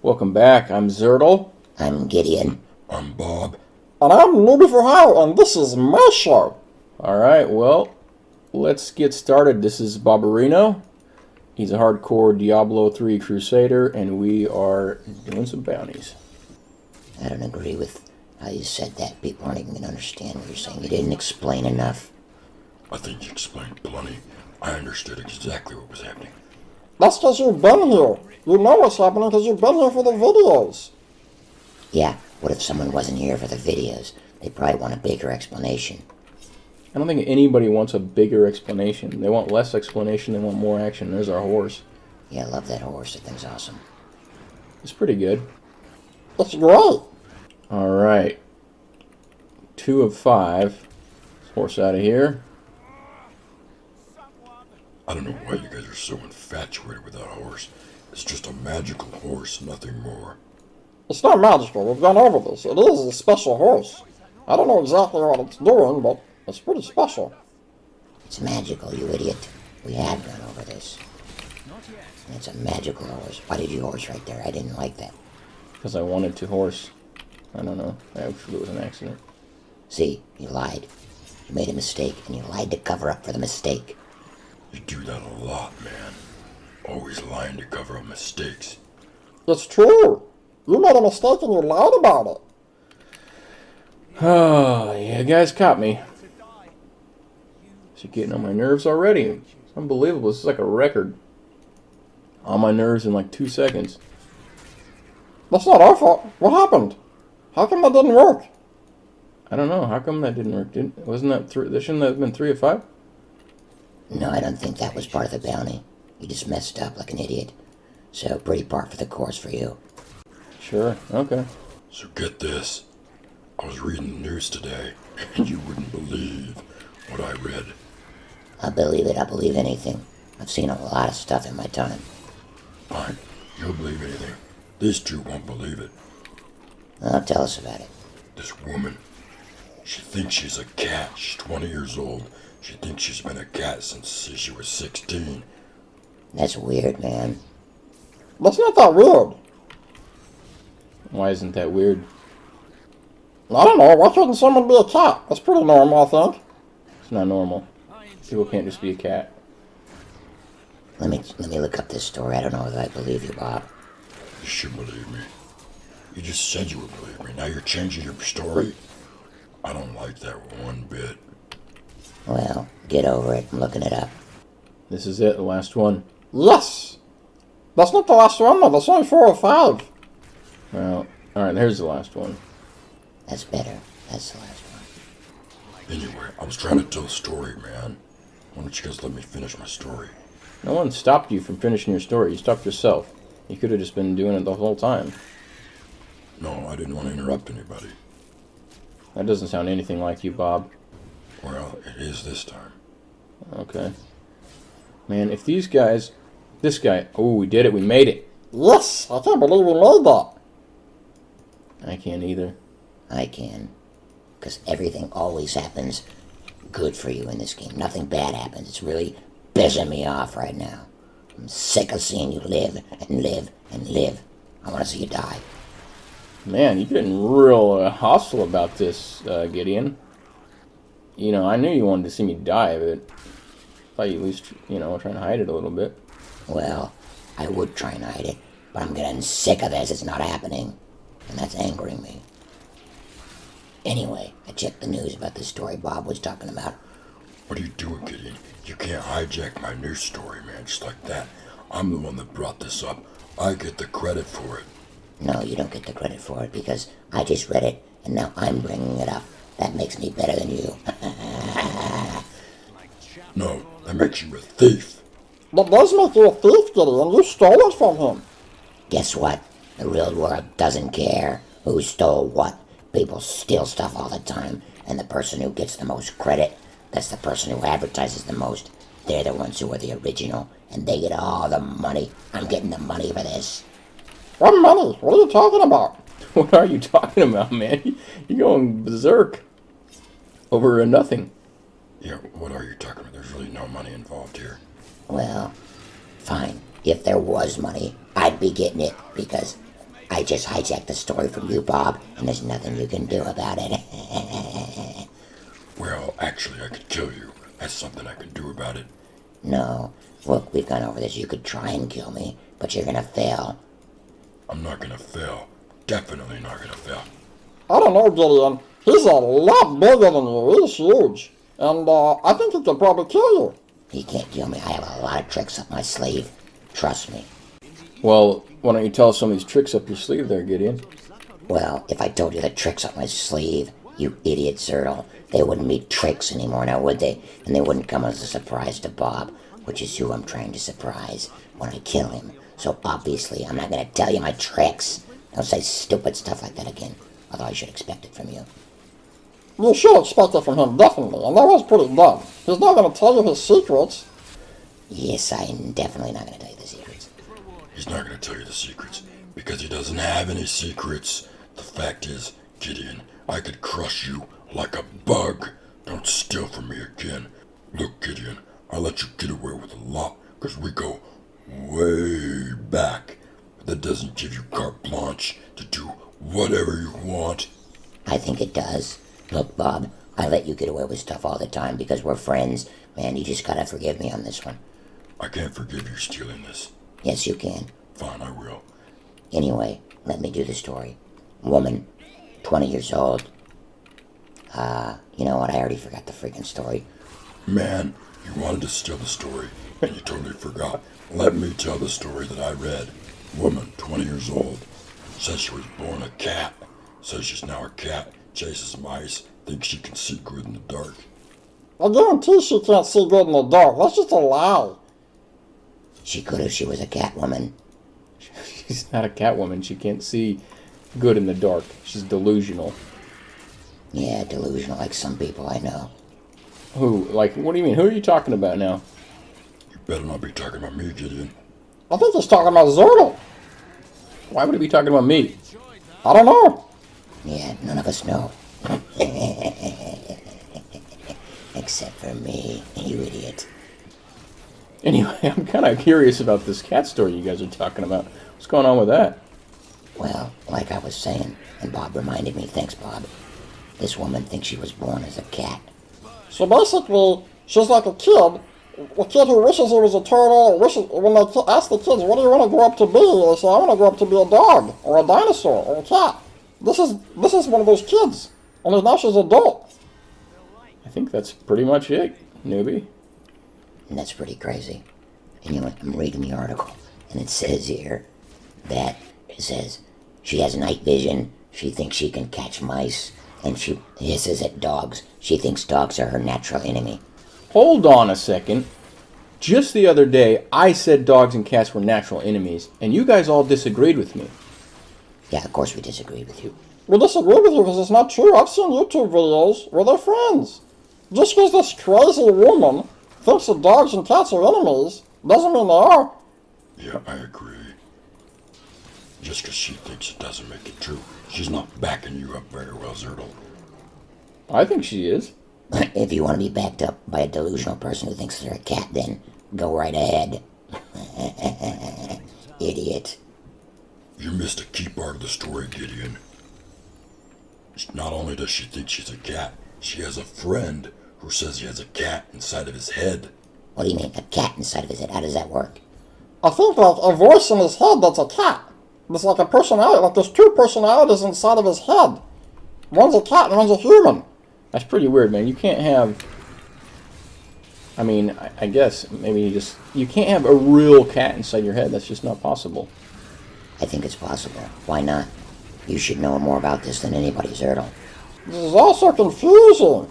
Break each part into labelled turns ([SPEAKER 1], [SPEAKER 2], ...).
[SPEAKER 1] Welcome back. I'm Zurtle.
[SPEAKER 2] I'm Gideon.
[SPEAKER 3] I'm Bob.
[SPEAKER 4] And I'm Newbie4hire, and this is my show.
[SPEAKER 1] Alright, well, let's get started. This is Boberino. He's a hardcore Diablo 3 Crusader, and we are doing some bounties.
[SPEAKER 2] I don't agree with how you said that. People aren't even going to understand what you're saying. You didn't explain enough.
[SPEAKER 3] I think you explained plenty. I understood exactly what was happening.
[SPEAKER 4] That's because you've been here. You know what's happening because you've been here for the videos.
[SPEAKER 2] Yeah, what if someone wasn't here for the videos? They probably want a bigger explanation.
[SPEAKER 1] I don't think anybody wants a bigger explanation. They want less explanation, they want more action. There's our horse.
[SPEAKER 2] Yeah, I love that horse. That thing's awesome.
[SPEAKER 1] It's pretty good.
[SPEAKER 4] It's great.
[SPEAKER 1] Alright. 2 of 5. Horse out of here.
[SPEAKER 3] I don't know why you guys are so infatuated with that horse. It's just a magical horse, nothing more.
[SPEAKER 4] It's not magical. We've gone over this. It is a special horse. I don't know exactly what it's doing, but it's pretty special.
[SPEAKER 2] It's magical, you idiot. We have gone over this. And it's a magical horse. Why did you horse right there? I didn't like that.
[SPEAKER 1] Because I wanted to horse. I don't know. Actually, it was an accident.
[SPEAKER 2] See, you lied. You made a mistake, and you lied to cover up for the mistake.
[SPEAKER 3] You do that a lot, man. Always lying to cover up mistakes.
[SPEAKER 4] It's true. You made a mistake and you lied about it.
[SPEAKER 1] Oh, yeah, guys caught me. She's getting on my nerves already. It's unbelievable. This is like a record. On my nerves in like 2 seconds.
[SPEAKER 4] That's not our fault. What happened? How come that didn't work?
[SPEAKER 1] I don't know. How come that didn't work? Wasn't that three? That shouldn't have been 3 of 5?
[SPEAKER 2] No, I don't think that was part of the bounty. You just messed up like an idiot. So, pretty par for the course for you.
[SPEAKER 1] Sure. Okay.
[SPEAKER 3] So get this. I was reading the news today, and you wouldn't believe what I read.
[SPEAKER 2] I'll believe it. I'll believe anything. I've seen a lot of stuff in my time.
[SPEAKER 3] Fine, you'll believe anything. These two won't believe it.
[SPEAKER 2] Well, tell us about it.
[SPEAKER 3] This woman, she thinks she's a cat. She's 20 years old. She thinks she's been a cat since she was 16.
[SPEAKER 2] That's weird, man.
[SPEAKER 4] That's not that weird.
[SPEAKER 1] Why isn't that weird?
[SPEAKER 4] I don't know. Why couldn't someone be a cat? That's pretty normal, I think.
[SPEAKER 1] It's not normal. People can't just be a cat.
[SPEAKER 2] Let me look up this story. I don't know if I believe you, Bob.
[SPEAKER 3] You should believe me. You just said you would believe me. Now you're changing your story? I don't like that one bit.
[SPEAKER 2] Well, get over it. I'm looking it up.
[SPEAKER 1] This is it, the last one.
[SPEAKER 4] Yes. That's not the last one, though. That's only 4 or 5.
[SPEAKER 1] Well, alright, there's the last one.
[SPEAKER 2] That's better. That's the last one.
[SPEAKER 3] Anyway, I was trying to tell a story, man. Why don't you guys let me finish my story?
[SPEAKER 1] No one stopped you from finishing your story. You stopped yourself. You could have just been doing it the whole time.
[SPEAKER 3] No, I didn't want to interrupt anybody.
[SPEAKER 1] That doesn't sound anything like you, Bob.
[SPEAKER 3] Well, it is this time.
[SPEAKER 1] Okay. Man, if these guys... This guy... Oh, we did it. We made it.
[SPEAKER 4] Yes. I can't believe we made that.
[SPEAKER 1] I can't either.
[SPEAKER 2] I can. Because everything always happens good for you in this game. Nothing bad happens. It's really pissing me off right now. I'm sick of seeing you live and live and live. I want to see you die.
[SPEAKER 1] Man, you're getting real hostile about this, Gideon. You know, I knew you wanted to see me die, but I thought you at least, were trying to hide it a little bit.
[SPEAKER 2] Well, I would try and hide it, but I'm getting sick of this. It's not happening. And that's angering me. Anyway, I checked the news about this story Bob was talking about.
[SPEAKER 3] What are you doing, Gideon? You can't hijack my news story, man, just like that. I'm the one that brought this up. I get the credit for it.
[SPEAKER 2] No, you don't get the credit for it because I just read it and now I'm bringing it up. That makes me better than you.
[SPEAKER 3] No, that makes you a thief.
[SPEAKER 4] That does make you a thief, Gideon. You stole it from him.
[SPEAKER 2] Guess what? The real world doesn't care who stole what. People steal stuff all the time, and the person who gets the most credit, that's the person who advertises the most. They're the ones who are the original, and they get all the money. I'm getting the money for this.
[SPEAKER 4] What money? What are you talking about?
[SPEAKER 1] What are you talking about, man? You're going berserk over nothing.
[SPEAKER 3] Yeah, what are you talking about? There's really no money involved here.
[SPEAKER 2] Well, fine. If there was money, I'd be getting it because I just hijacked the story from you, Bob, and there's nothing you can do about it.
[SPEAKER 3] Well, actually, I could kill you. That's something I can do about it.
[SPEAKER 2] No. Look, we've gone over this. You could try and kill me, but you're gonna fail.
[SPEAKER 3] I'm not gonna fail. Definitely not gonna fail.
[SPEAKER 4] I don't know, Gideon. He's a lot bigger than you. He's huge. And, I think he could probably kill you.
[SPEAKER 2] He can't kill me. I have a lot of tricks up my sleeve. Trust me.
[SPEAKER 1] Well, why don't you tell us some of these tricks up your sleeve there, Gideon?
[SPEAKER 2] Well, if I told you the tricks up my sleeve, you idiot Zurtle, they wouldn't be tricks anymore now, would they? And they wouldn't come as a surprise to Bob, which is who I'm trying to surprise when I kill him. So obviously, I'm not going to tell you my tricks. Don't say stupid stuff like that again, although I should expect it from you.
[SPEAKER 4] You should expect it from him, definitely. And that was pretty dumb. He's not going to tell you his secrets.
[SPEAKER 2] Yes, I'm definitely not going to tell you the secrets.
[SPEAKER 3] He's not gonna tell you the secrets because he doesn't have any secrets. The fact is, Gideon, I could crush you like a bug. Don't steal from me again. Look, Gideon, I let you get away with a lot because we go way back. But that doesn't give you carte blanche to do whatever you want.
[SPEAKER 2] I think it does. Look, Bob, I let you get away with stuff all the time because we're friends. Man, you just gotta forgive me on this one.
[SPEAKER 3] I can't forgive you stealing this.
[SPEAKER 2] Yes, you can.
[SPEAKER 3] Fine, I will.
[SPEAKER 2] Anyway, let me do the story. Woman, 20 years old. You know what? I already forgot the freaking story.
[SPEAKER 3] Man, you wanted to steal the story, and you totally forgot. Let me tell the story that I read. Woman, 20 years old, says she was born a cat. Says she's now a cat, chases mice, thinks she can see good in the dark.
[SPEAKER 4] I guarantee she can't see good in the dark. That's just a lie.
[SPEAKER 2] She could if she was a cat woman.
[SPEAKER 1] She's not a Catwoman. She can't see good in the dark. She's delusional.
[SPEAKER 2] Yeah, delusional like some people I know.
[SPEAKER 1] Who? Like, what do you mean? Who are you talking about now?
[SPEAKER 3] You better not be talking about me, Gideon.
[SPEAKER 4] I think he's talking about Zurtle.
[SPEAKER 1] Why would he be talking about me?
[SPEAKER 4] I don't know.
[SPEAKER 2] Yeah, none of us know. Except for me, you idiot.
[SPEAKER 1] Anyway, I'm kind of curious about this cat story you guys are talking about. What's going on with that?
[SPEAKER 2] Well, like I was saying, and Bob reminded me, thanks Bob, this woman thinks she was born as a cat.
[SPEAKER 4] So basically, she's like a kid who wishes he was a turtle, or wishes, when they ask the kids, what do you want to grow up to be? They say, I want to grow up to be a dog, or a dinosaur, or a cat. This is one of those kids. Only now she's adult.
[SPEAKER 1] I think that's pretty much it, newbie.
[SPEAKER 2] And that's pretty crazy. Anyway, I'm reading the article, and it says here that it says she has night vision, she thinks she can catch mice, and she hisses at dogs. She thinks dogs are her natural enemy.
[SPEAKER 1] Hold on a second. Just the other day, I said dogs and cats were natural enemies, and you guys all disagreed with me.
[SPEAKER 2] Yeah, of course we disagree with you.
[SPEAKER 4] We disagree with you because it's not true. I've seen YouTube videos where they're friends. Just because this crazy woman thinks that dogs and cats are enemies doesn't mean they are.
[SPEAKER 3] Yeah, I agree. Just because she thinks it doesn't make it true. She's not backing you up very well, Zurtle.
[SPEAKER 1] I think she is.
[SPEAKER 2] If you want to be backed up by a delusional person who thinks they're a cat, then go right ahead. Idiot.
[SPEAKER 3] You missed a key part of the story, Gideon. Not only does she think she's a cat, she has a friend who says he has a cat inside of his head.
[SPEAKER 2] What do you mean, a cat inside of his head? How does that work?
[SPEAKER 4] I think like a voice in his head that's a cat. There's like a personality, like there's two personalities inside of his head. One's a cat and one's a human.
[SPEAKER 1] That's pretty weird, man. You can't have... I mean, I guess maybe you can't have a real cat inside your head. That's just not possible.
[SPEAKER 2] I think it's possible. Why not? You should know more about this than anybody, Zurtle.
[SPEAKER 4] This is all so confusing.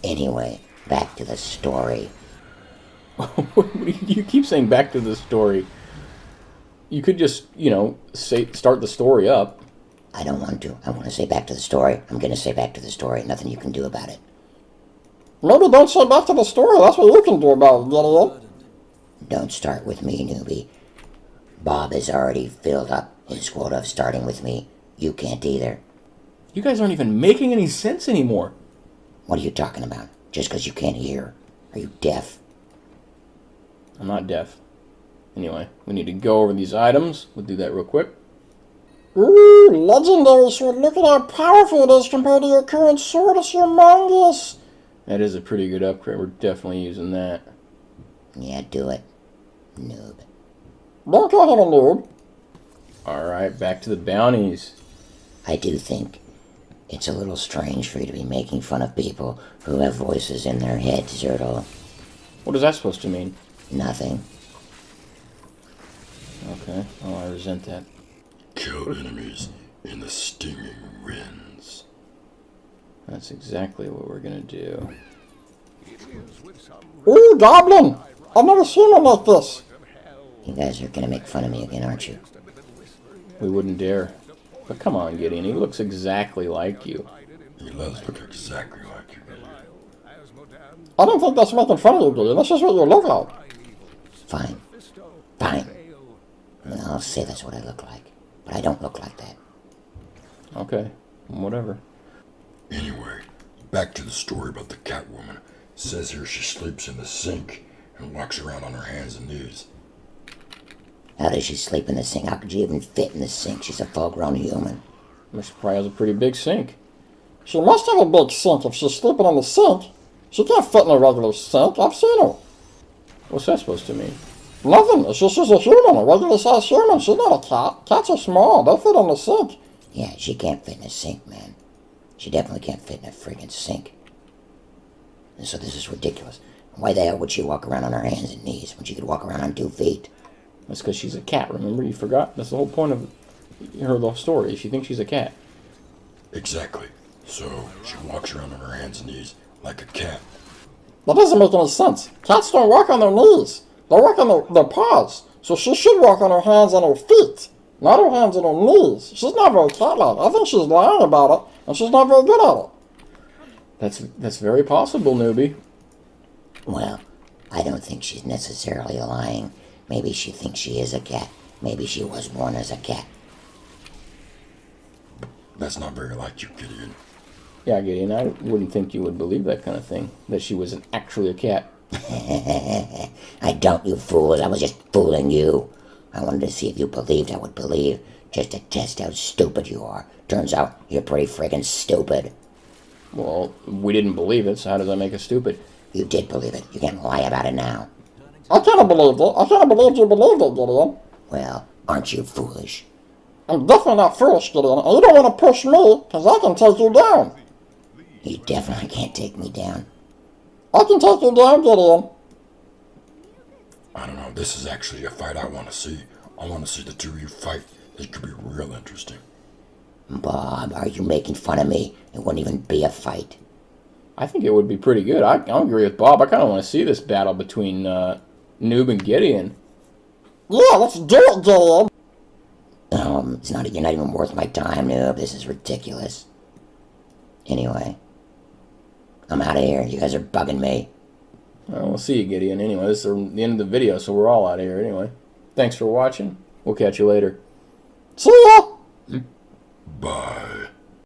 [SPEAKER 2] Anyway, back to the story.
[SPEAKER 1] You keep saying back to the story. You could just, start the story up.
[SPEAKER 2] I don't want to. I want to say back to the story. I'm going to say back to the story. Nothing you can do about it.
[SPEAKER 4] Maybe don't say back to the story. That's what you can do about it, Gideon.
[SPEAKER 2] Don't start with me, newbie. Bob has already filled up his quota of starting with me. You can't either.
[SPEAKER 1] You guys aren't even making any sense anymore.
[SPEAKER 2] What are you talking about? Just because you can't hear? Are you deaf?
[SPEAKER 1] I'm not deaf. Anyway, we need to go over these items. We'll do that real quick.
[SPEAKER 4] Ooh, legendary sword. Look at how powerful it is compared to your current sword. It's humongous.
[SPEAKER 1] That is a pretty good upgrade. We're definitely using that.
[SPEAKER 2] Yeah, do it, noob.
[SPEAKER 4] Don't call him a noob.
[SPEAKER 1] Alright, back to the bounties.
[SPEAKER 2] I do think it's a little strange for you to be making fun of people who have voices in their heads, Zurtle.
[SPEAKER 1] What is that supposed to mean?
[SPEAKER 2] Nothing.
[SPEAKER 1] Okay, oh, I resent that.
[SPEAKER 3] Kill enemies in the stinging winds.
[SPEAKER 1] That's exactly what we're gonna do.
[SPEAKER 4] Ooh, goblin. I've never seen one like this.
[SPEAKER 2] You guys are gonna make fun of me again, aren't you?
[SPEAKER 1] We wouldn't dare. But come on, Gideon, he looks exactly like you.
[SPEAKER 3] He does look exactly like you, Gideon.
[SPEAKER 4] I don't think that's making fun of you, Gideon. That's just what you look like.
[SPEAKER 2] Fine. Fine. Well, I'll say that's what I look like. But I don't look like that.
[SPEAKER 1] Okay, whatever.
[SPEAKER 3] Anyway, back to the story about the Catwoman. It says here she sleeps in the sink and walks around on her hands and knees.
[SPEAKER 2] How does she sleep in the sink? How could you even fit in the sink? She's a full-grown human.
[SPEAKER 1] She probably has a pretty big sink.
[SPEAKER 4] She must have a big sink if she's sleeping in the sink. She can't fit in a regular sink. I've seen her.
[SPEAKER 1] What's that supposed to mean?
[SPEAKER 4] Nothing. It's just she's a human, a regular-sized human. She's not a cat. Cats are small. They fit in the sink.
[SPEAKER 2] Yeah, she can't fit in a sink, man. She definitely can't fit in a friggin' sink. And so this is ridiculous. Why the hell would she walk around on her hands and knees when she could walk around on 2 feet?
[SPEAKER 1] That's because she's a cat, remember? You forgot? That's the whole point of the story. She thinks she's a cat.
[SPEAKER 3] Exactly. So she walks around on her hands and knees like a cat.
[SPEAKER 4] That doesn't make any sense. Cats don't walk on their knees. They walk on their paws. So she should walk on her hands and her feet, not her hands and her knees. She's not very cat-like. I think she's lying about it, and she's not very good at it.
[SPEAKER 1] That's very possible, newbie.
[SPEAKER 2] Well, I don't think she's necessarily lying. Maybe she thinks she is a cat. Maybe she was born as a cat.
[SPEAKER 3] That's not very like you, Gideon.
[SPEAKER 1] Yeah, Gideon, I wouldn't think you would believe that kind of thing. That she was actually a cat.
[SPEAKER 2] I don't, you fools. I was just fooling you. I wanted to see if you believed I would believe, just to test how stupid you are. Turns out you're pretty friggin' stupid.
[SPEAKER 1] Well, we didn't believe it, so how does that make us stupid?
[SPEAKER 2] You did believe it. You can't lie about it now.
[SPEAKER 4] I can't believe it. I can't believe you believed it, Gideon.
[SPEAKER 2] Well, aren't you foolish?
[SPEAKER 4] I'm definitely not foolish, Gideon, and you don't want to push me, because I can take you down.
[SPEAKER 2] You definitely can't take me down.
[SPEAKER 4] I can take you down, Gideon.
[SPEAKER 3] I don't know. This is actually a fight I want to see. I want to see the two of you fight. It could be real interesting.
[SPEAKER 2] Bob, are you making fun of me? It wouldn't even be a fight.
[SPEAKER 1] I think it would be pretty good. I agree with Bob. I kind of want to see this battle between Noob and Gideon.
[SPEAKER 4] Yeah, let's do it, Gideon.
[SPEAKER 2] You're not even worth my time, noob. This is ridiculous. Anyway, I'm out of here. You guys are bugging me.
[SPEAKER 1] Well, we'll see you, Gideon. Anyway, this is the end of the video, so we're all out of here anyway. Thanks for watching. We'll catch you later.
[SPEAKER 4] See ya.
[SPEAKER 3] Bye.